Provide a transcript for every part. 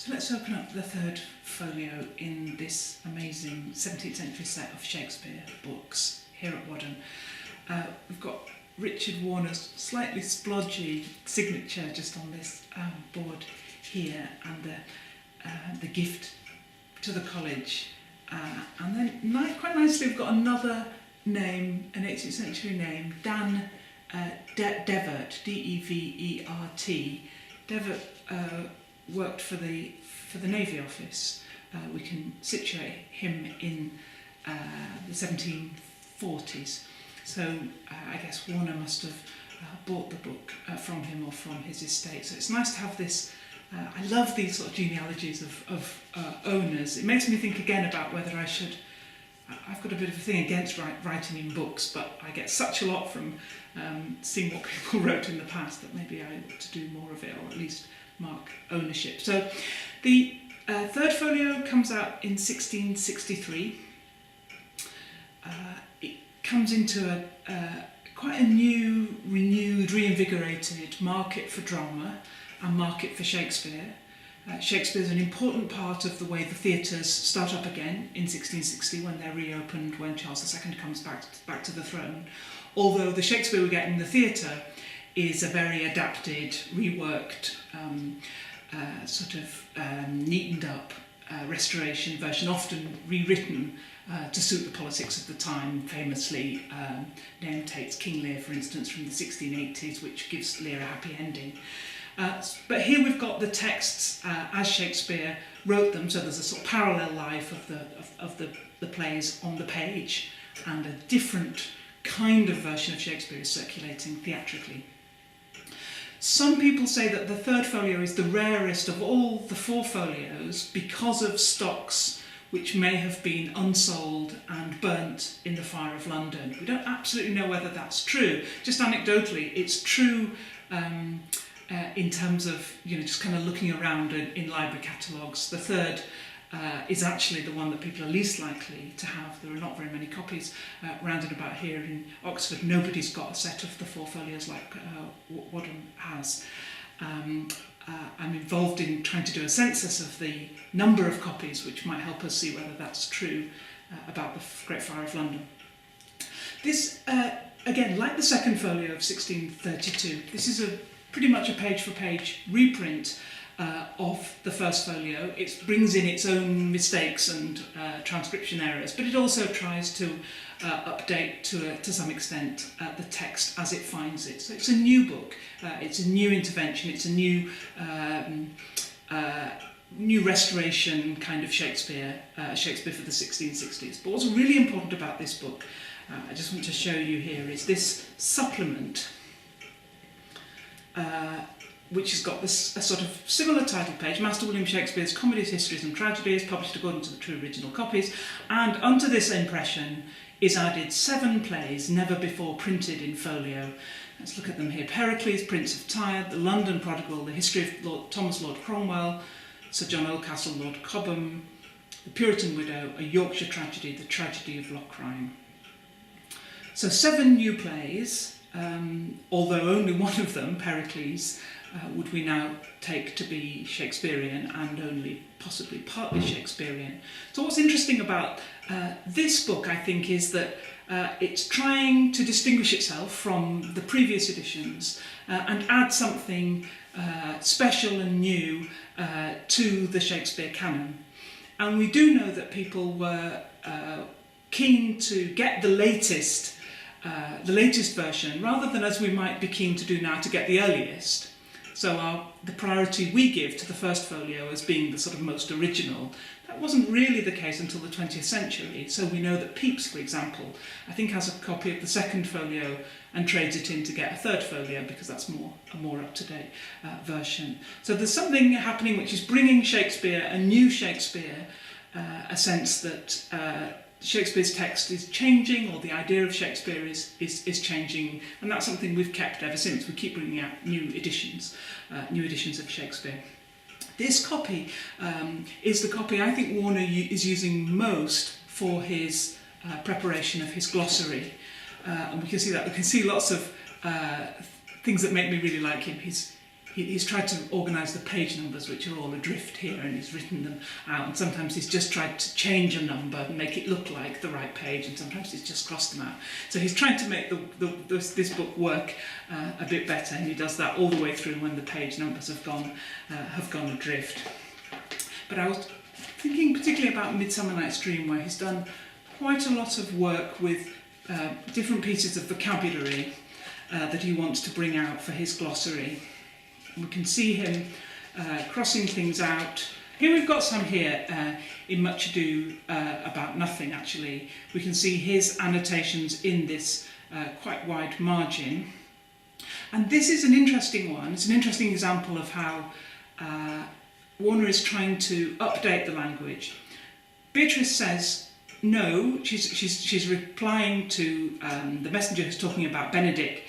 So let's open up the third folio in this amazing 17th century set of Shakespeare books here at Wadham. We've got Richard Warner's slightly splodgy signature just on this board here, and the gift to the college. And then quite nicely we've got another name, an 18th century name, Dan Devert, D-E-V-E-R-T. Devert worked for the Navy Office. We can situate him in the 1740s. So I guess Warner must have bought the book from him or from his estate. So it's nice to have this. I love these sort of genealogies of owners. It makes me think again about whether I should. I've got a bit of a thing against writing in books, but I get such a lot from seeing what people wrote in the past that maybe I ought to do more of it, or at least mark ownership. So the third folio comes out in 1663. It comes into quite a new, renewed, reinvigorated market for drama and market for Shakespeare. Shakespeare is an important part of the way the theatres start up again in 1660 when they're reopened, when Charles II comes back to the throne. Although the Shakespeare we get in the theatre is a very adapted, reworked, neatened up restoration version, often rewritten to suit the politics of the time. Famously, Nahum Tate's King Lear, for instance, from the 1680s, which gives Lear a happy ending. But here we've got the texts as Shakespeare wrote them, so there's a sort of parallel life of the plays on the page, and a different kind of version of Shakespeare is circulating theatrically. Some people say that the third folio is the rarest of all the four folios because of stocks which may have been unsold and burnt in the fire of London. We don't absolutely know whether that's true. Just anecdotally, it's true in terms of just kind of looking around in library catalogues. The third is actually the one that people are least likely to have. There are not very many copies round and about here in Oxford. Nobody's got a set of the four folios like Wadham has. I'm involved in trying to do a census of the number of copies, which might help us see whether that's true about the Great Fire of London. This, again, like the second folio of 1632, this is pretty much a page-for-page reprint of the first folio. It brings in its own mistakes and transcription errors, but it also tries to update to some extent the text as it finds it. So it's a new book, it's a new intervention, it's a new restoration kind of Shakespeare for the 1660s. But what's really important about this book, I just want to show you here, is this supplement, which has got this a sort of similar title page, Master William Shakespeare's Comedies, Histories and Tragedies, published according to the true original copies, and unto this impression is added 7 plays never before printed in folio. Let's look at them here. Pericles, Prince of Tyre, The London Prodigal, The History of Thomas Lord Cromwell, Sir John Oldcastle, Lord Cobham, The Puritan Widow, A Yorkshire Tragedy, The Tragedy of Locrine. So 7 new plays, although only one of them, Pericles, would we now take to be Shakespearean and only possibly partly Shakespearean. So what's interesting about this book, I think, is that it's trying to distinguish itself from the previous editions and add something special and new to the Shakespeare canon. And we do know that people were keen to get the latest version, rather than, as we might be keen to do now, to get the earliest. So the priority we give to the first folio as being the sort of most original, that wasn't really the case until the 20th century. So we know that Pepys, for example, I think has a copy of the second folio and trades it in to get a third folio because that's a more up-to-date version. So there's something happening which is bringing Shakespeare, a new Shakespeare, a sense that Shakespeare's text is changing, or the idea of Shakespeare is changing, and that's something we've kept ever since. We keep bringing out new editions of Shakespeare. This copy is the copy I think Warner is using most for his preparation of his glossary, and we can see that. We can see lots of things that make me really like him. he's tried to organise the page numbers, which are all adrift here, and he's written them out, and sometimes he's just tried to change a number and make it look like the right page, and sometimes he's just crossed them out. So he's trying to make this book work a bit better, and he does that all the way through when the page numbers have gone adrift. But I was thinking particularly about Midsummer Night's Dream, where he's done quite a lot of work with different pieces of vocabulary that he wants to bring out for his glossary. We can see him crossing things out. Here we've got some here in Much Ado About Nothing, actually. We can see his annotations in this quite wide margin. And this is an interesting one. It's an interesting example of how Warner is trying to update the language. Beatrice says no. She's replying to the messenger who's talking about Benedict.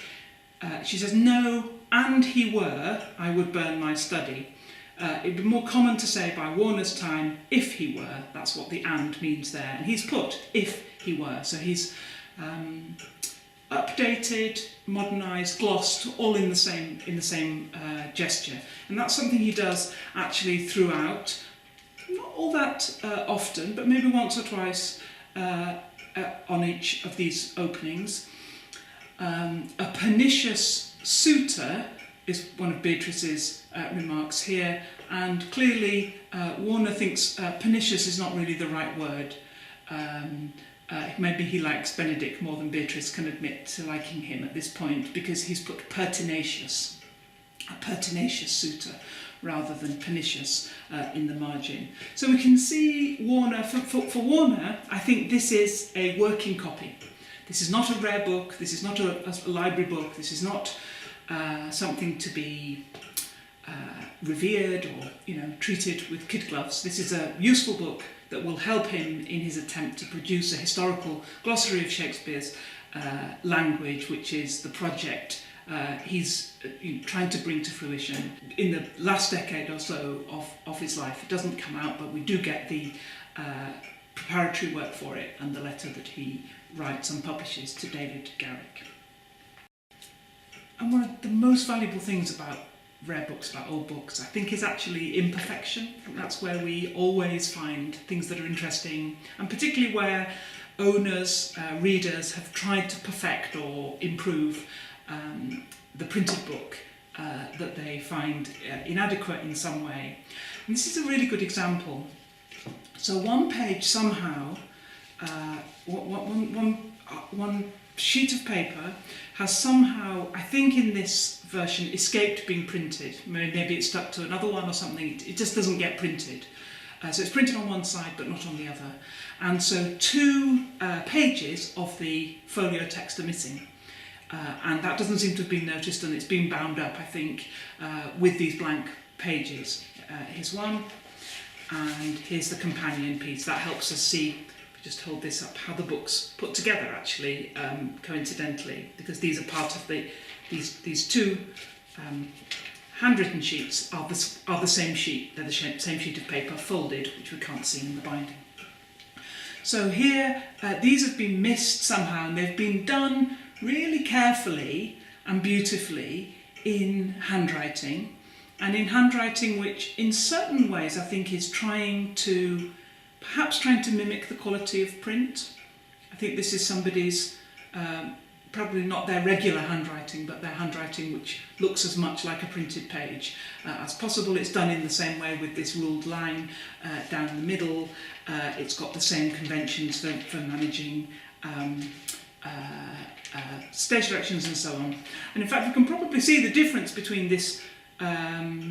She says, "No, and he were, I would burn my study." It'd be more common to say by Warner's time, "if he were." That's what the "and" means there. And he's put "if he were." So he's updated, modernised, glossed, all in the same gesture. And that's something he does actually throughout. Not all that often, but maybe once or twice on each of these openings. A pernicious suitor is one of Beatrice's remarks here, and clearly Warner thinks pernicious is not really the right word. Maybe he likes Benedict more than Beatrice can admit to liking him at this point, because he's put pertinacious, a pertinacious suitor, rather than pernicious in the margin. So we can see Warner, for Warner, I think this is a working copy. This is not a rare book, this is not a library book, this is not something to be revered or treated with kid gloves. This is a useful book that will help him in his attempt to produce a historical glossary of Shakespeare's language, which is the project he's trying to bring to fruition in the last decade or so of his life. It doesn't come out, but we do get the preparatory work for it and the letter that he writes and publishes to David Garrick. And one of the most valuable things about rare books, about old books, I think, is actually imperfection. I think that's where we always find things that are interesting, and particularly where owners, readers have tried to perfect or improve the printed book that they find inadequate in some way. And this is a really good example. So one page somehow, one sheet of paper has somehow, I think in this version, escaped being printed. Maybe it's stuck to another one or something. It just doesn't get printed. So it's printed on one side but not on the other. And so two pages of the folio text are missing. And that doesn't seem to have been noticed, and it's been bound up, I think, with these blank pages. Here's one, and here's the companion piece. That helps us see, if we just hold this up, how the book's put together, actually, coincidentally, because these are part of these two handwritten sheets are the same sheet. They're the same sheet of paper folded, which we can't see in the binding. So here, these have been missed somehow, and they've been done really carefully and beautifully in handwriting, and in handwriting which in certain ways I think is perhaps trying to mimic the quality of print. I think this is somebody's, probably not their regular handwriting, but their handwriting which looks as much like a printed page as possible. It's done in the same way with this ruled line down the middle. It's got the same conventions for managing stage directions and so on. And in fact, we can probably see the difference between this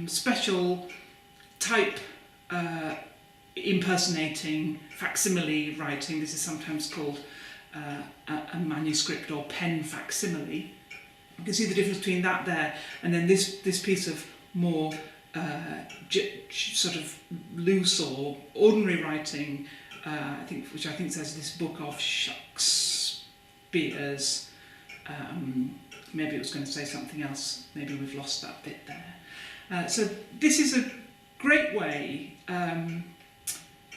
special type impersonating facsimile writing. This is sometimes called a manuscript or pen facsimile. You can see the difference between that there and then this piece of more sort of loose or ordinary writing, which I think says this book of Shakespeare's. Maybe it was going to say something else. Maybe we've lost that bit there. So this is a great way, a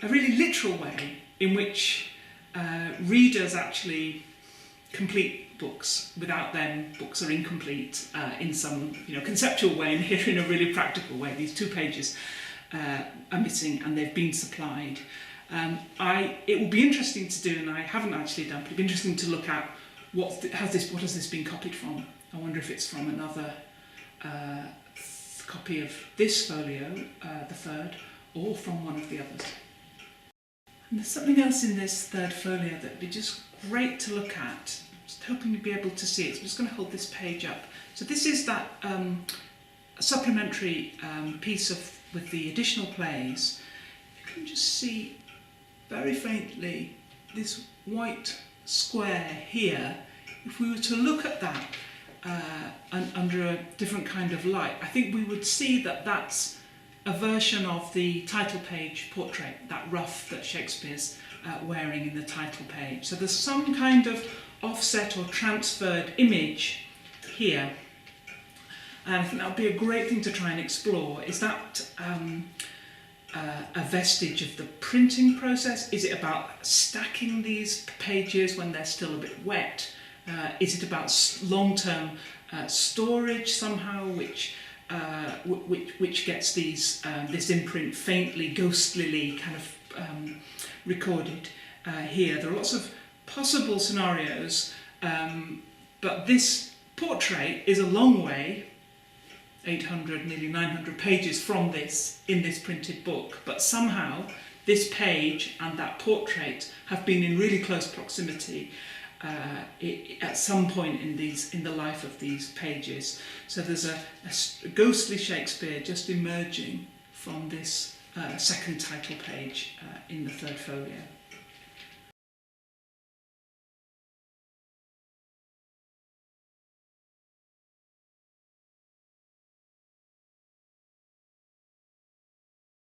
really literal way, in which readers actually complete books. Without them, books are incomplete in some conceptual way, and here in a really practical way. These 2 pages are missing, and they've been supplied. It will be interesting to do, and I haven't actually done, but it'll be interesting to look at what has this been copied from. I wonder if it's from another copy of this folio, the third, or from one of the others. And there's something else in this third folio that would be just great to look at. Just hoping you'll be able to see it. So I'm just going to hold this page up. So this is that supplementary piece with the additional plays. You can just see very faintly this white square here. If we were to look at that under a different kind of light, I think we would see that that's a version of the title page portrait, that ruff that Shakespeare's wearing in the title page. So there's some kind of offset or transferred image here. And I think that would be a great thing to try and explore. Is that a vestige of the printing process? Is it about stacking these pages when they're still a bit wet? Is it about long-term storage somehow, which gets this imprint faintly, ghostlily kind of recorded here? There are lots of possible scenarios, but this portrait is a long way, 800, nearly 900 pages from this in this printed book, but somehow this page and that portrait have been in really close proximity at some point in the life of these pages. So there's a ghostly Shakespeare just emerging from this second title page in the third folio.